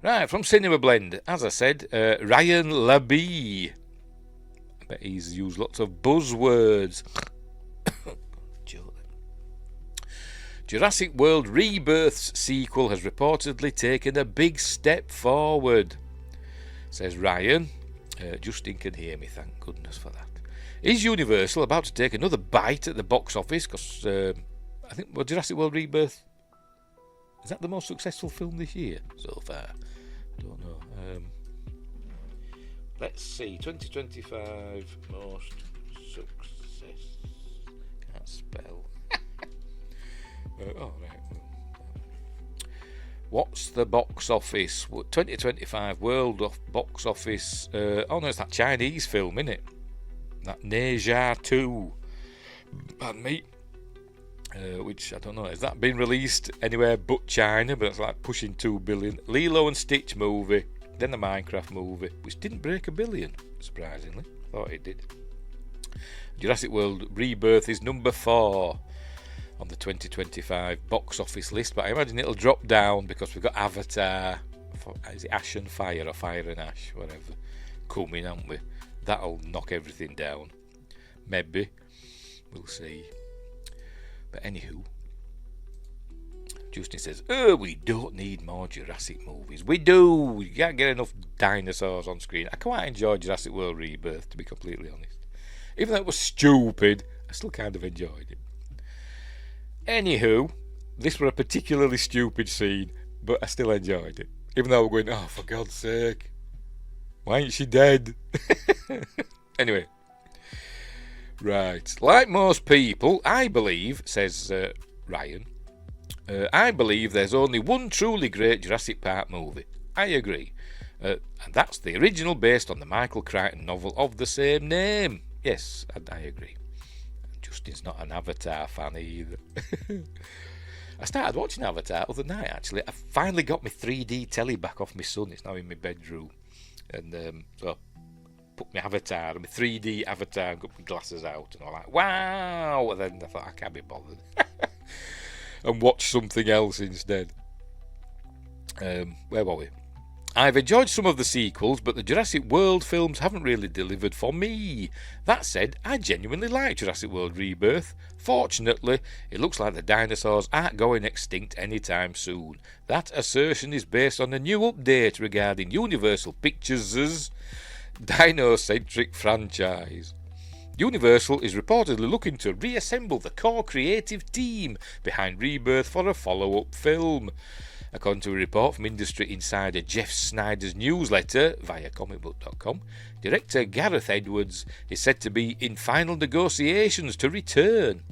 Right, from Cinema Blend, as I said, Ryan Labie. I bet he's used lots of buzzwords. Jurassic World Rebirth's sequel has reportedly taken a big step forward, says Ryan. Justin can hear me, thank goodness for that. Is Universal about to take another bite at the box office? Because I think Jurassic World Rebirth, is that the most successful film this year so far? I don't know. Let's see, 2025 most success. Can't spell. Oh, right. What's the box office? 2025 world box office. Oh no, it's that Chinese film, isn't it? That Ne Zha 2. Pardon me. Which I don't know. Has that been released anywhere but China? But it's like pushing 2 billion. Lilo and Stitch movie. Then the Minecraft movie, which didn't break 1 billion, surprisingly. Thought it did. Jurassic World Rebirth is number 4 on the 2025 box office list, but I imagine it'll drop down because we've got Avatar, is it Ash and Fire or Fire and Ash, whatever, coming, haven't we? That'll knock everything down. Maybe. We'll see. But anywho, Justin says, we don't need more Jurassic movies. We do. We can't get enough dinosaurs on screen. I quite enjoyed Jurassic World Rebirth, to be completely honest. Even though it was stupid, I still kind of enjoyed it. Anywho, this was a particularly stupid scene, but I still enjoyed it. Even though we're going, oh, for God's sake, why ain't she dead? Anyway. Right. Like most people, I believe, says Ryan, I believe there's only one truly great Jurassic Park movie. I agree. And that's the original based on the Michael Crichton novel of the same name. Yes, I agree. Justin's not an Avatar fan either. I started watching Avatar the other night, actually. I finally got my 3D telly back off my son. It's now in my bedroom. And so I put my Avatar, my 3D Avatar, and got my glasses out. And I'm like, wow! And then I thought, I can't be bothered. And watch something else instead. Where were we? I've enjoyed some of the sequels, but the Jurassic World films haven't really delivered for me. That said, I genuinely like Jurassic World Rebirth. Fortunately, it looks like the dinosaurs aren't going extinct anytime soon. That assertion is based on a new update regarding Universal Pictures' dino-centric franchise. Universal is reportedly looking to reassemble the core creative team behind Rebirth for a follow-up film. According to a report from industry insider Jeff Snyder's newsletter via comicbook.com, director Gareth Edwards is said to be in final negotiations to return.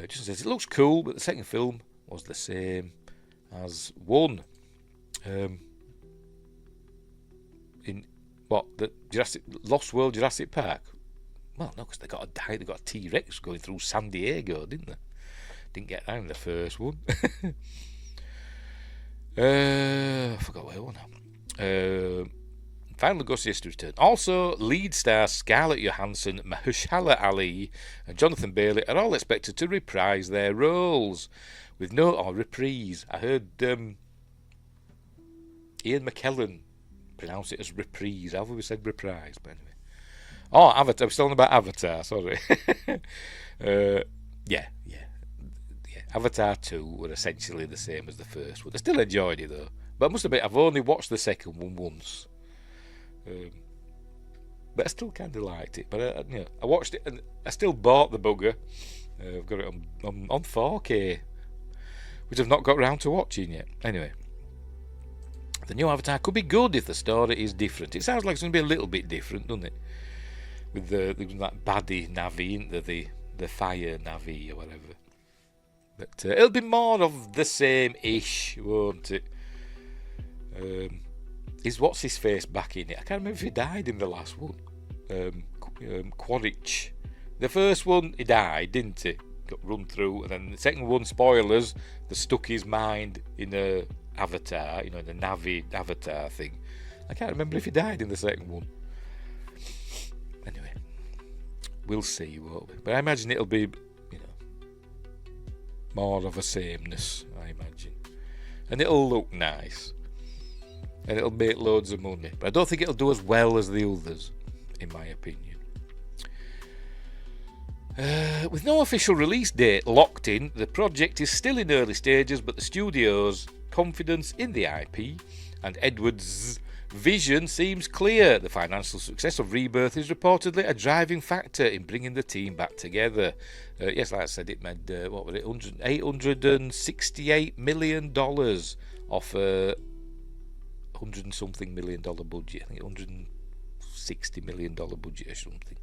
Just says, it looks cool, but the second film was the same as one. In what, the Lost World Jurassic Park? Well, no, because they got a T-Rex going through San Diego, didn't they? Didn't get that in the first one. I forgot where I was now. Final negotiations to return. Also, lead stars Scarlett Johansson, Mahershala Ali, and Jonathan Bailey are all expected to reprise their roles with reprise. I heard Ian McKellen pronounce it as reprise. I've always said reprise, but anyway. Oh, Avatar. I'm still on about Avatar. Sorry. Yeah. Avatar 2 were essentially the same as the first one. I still enjoyed it though, but I must admit I've only watched the second one once. But I still kind of liked it. But I watched it and I still bought the bugger. I've got it on 4K, which I've not got round to watching yet. Anyway, the new Avatar could be good if the story is different. It sounds like it's going to be a little bit different, doesn't it? With that baddie Navi, isn't there? The fire Navi or whatever. But it'll be more of the same-ish, won't it? Is what's his face back in it? I can't remember if he died in the last one. Quaritch. The first one, he died, didn't he? Got run through, and then the second one, spoilers, they stuck his mind in a Avatar, in the Navi Avatar thing. I can't remember if he died in the second one. Anyway, we'll see, won't we? But I imagine it'll be more of a sameness, I imagine. and it'll look nice, and it'll make loads of money. But I don't think it'll do as well as the others, in my opinion. With no official release date locked in, the project is still in early stages, but the studio's confidence in the IP and Edwards' vision seems clear. The financial success of Rebirth is reportedly a driving factor in bringing the team back together. Yes, like I said, it made, $868 million off a $100 and something million budget. I think $160 million budget or something.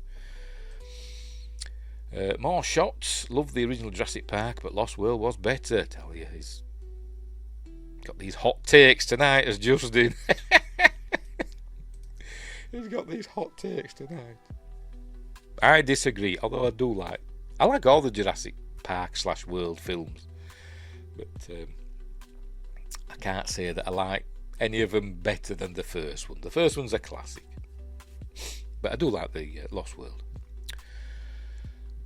More shots. Love the original Jurassic Park, but Lost World was better. Tell you, he's got these hot takes tonight, as Justin. He's got these hot takes tonight. I disagree, although I like all the Jurassic Park / World films, but I can't say that I like any of them better than the first one. The first one's a classic, but I do like the Lost World.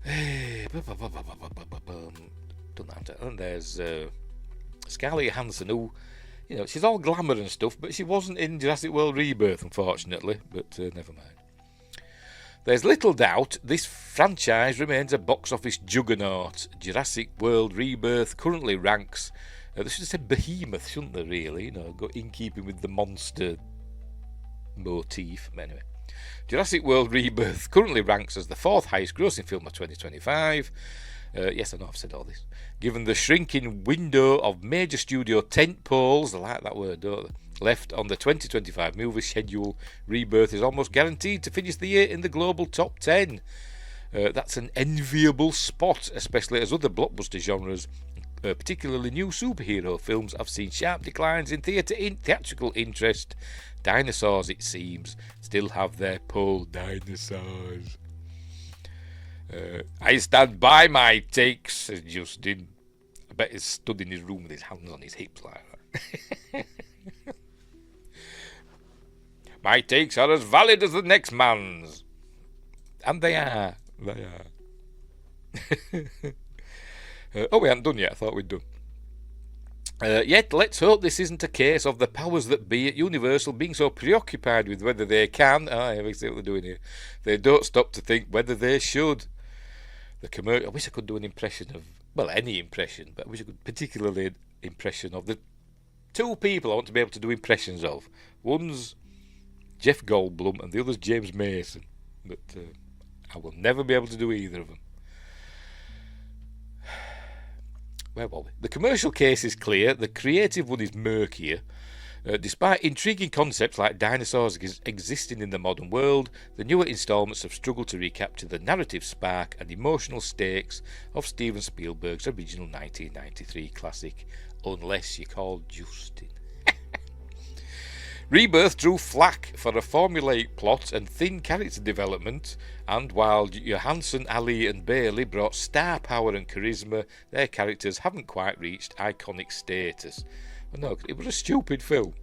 And there's Scarlett Johansson, who, she's all glamour and stuff, but she wasn't in Jurassic World Rebirth, unfortunately, but never mind. There's little doubt this franchise remains a box office juggernaut. Jurassic World Rebirth currently ranks, they should have said behemoth, shouldn't they, really, in keeping with the monster motif, but anyway. Jurassic World Rebirth currently ranks as the 4th highest grossing film of 2025. Yes, I know I've said all this. Given the shrinking window of major studio tentpoles, I like that word, don't they? Left on the 2025 movie schedule, Rebirth is almost guaranteed to finish the year in the global top 10. That's an enviable spot, especially as other blockbuster genres, particularly new superhero films, have seen sharp declines in theatrical interest. Dinosaurs, it seems, still have their pull. Dinosaurs. I stand by my takes, says Justin. I bet he's stood in his room with his hands on his hips like that. My takes are as valid as the next man's. And they are. They are. We hadn't done yet. I thought we'd done. Yet, let's hope this isn't a case of the powers that be at Universal being so preoccupied with whether they can. I see what they're doing here. They don't stop to think whether they should. I wish I could do an impression of, any impression, but I wish I could particularly an impression of the two people I want to be able to do impressions of. One's Jeff Goldblum and the other's James Mason. But I will never be able to do either of them. Where were we? The commercial case is clear, the creative one is murkier. Despite intriguing concepts like dinosaurs existing in the modern world, the newer instalments have struggled to recapture the narrative spark and emotional stakes of Steven Spielberg's original 1993 classic, unless you're called Justin. Rebirth drew flack for a formulaic plot and thin character development, and while Johansson, Ali and Bailey brought star power and charisma, their characters haven't quite reached iconic status. Well, no, it was a stupid film.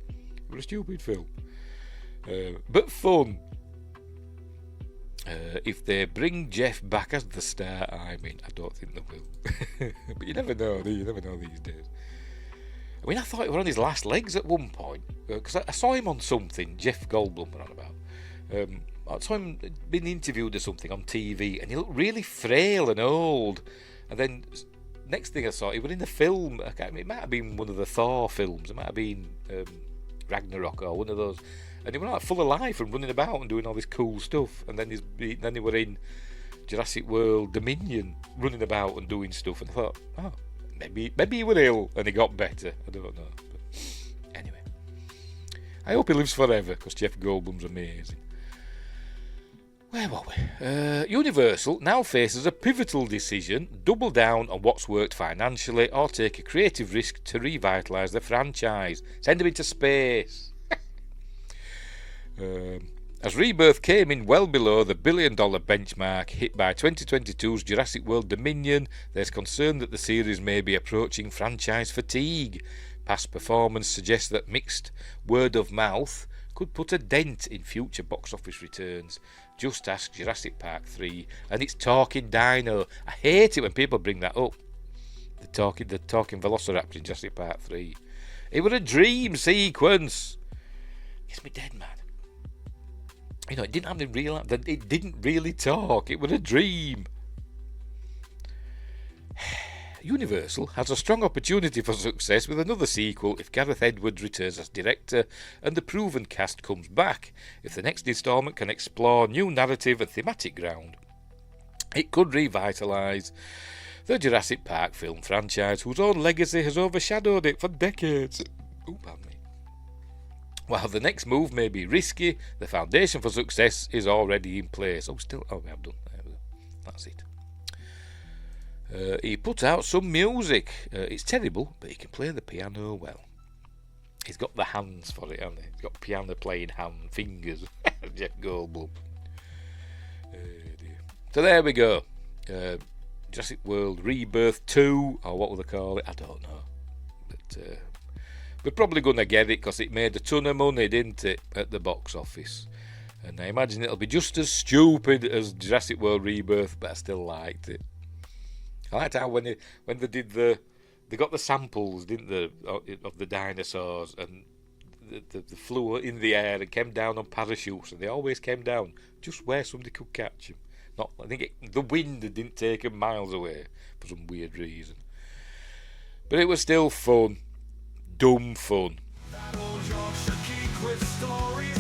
But fun. If they bring Jeff back as the star, I don't think they will. But you never know, do you? You never know these days. I thought he was on his last legs at one point, because I saw him on something, Jeff Goldblum were on about. I saw him being interviewed or something on TV, and he looked really frail and old. And then, next thing I saw, he was in the film, it might have been one of the Thor films, it might have been Ragnarok or one of those. And he was like full of life and running about and doing all this cool stuff. And then he were in Jurassic World Dominion, running about and doing stuff. And I thought, maybe he was ill and he got better. I don't know. But anyway, I hope he lives forever, because Jeff Goldblum's amazing. Where were we? Universal now faces a pivotal decision: double down on what's worked financially, or take a creative risk to revitalise the franchise. Send them into space. As Rebirth came in well below the $1 billion benchmark hit by 2022's Jurassic World Dominion, there's concern that the series may be approaching franchise fatigue. Past performance suggests that mixed word of mouth could put a dent in future box office returns. Just ask Jurassic Park 3 and its talking dino. I hate it when people bring that up. The talking Velociraptor in Jurassic Park 3. It was a dream sequence. Gets me dead, man. You know, it didn't have to realize that it didn't really talk. It was a dream. Universal has a strong opportunity for success with another sequel if Gareth Edwards returns as director and the proven cast comes back. If the next instalment can explore new narrative and thematic ground, it could revitalise the Jurassic Park film franchise, whose own legacy has overshadowed it for decades. Ooh, pardon me. While the next move may be risky, the foundation for success is already in place. We have done. That's it. He put out some music. It's terrible, but he can play the piano well. He's got the hands for it, hasn't he? He's got piano playing hand fingers. Jeff Goldblum. So there we go. Jurassic World Rebirth 2, or what will they call it? I don't know. But we're probably going to get it because it made a ton of money, didn't it, at the box office. And I imagine it'll be just as stupid as Jurassic World Rebirth, but I still liked it. I liked how when they did they got the samples, didn't they, of the dinosaurs, and they flew in the air and came down on parachutes, and they always came down just where somebody could catch them. I think the wind didn't take them miles away for some weird reason. But it was still fun. Dumb fun. That old Yorkshire geek with stories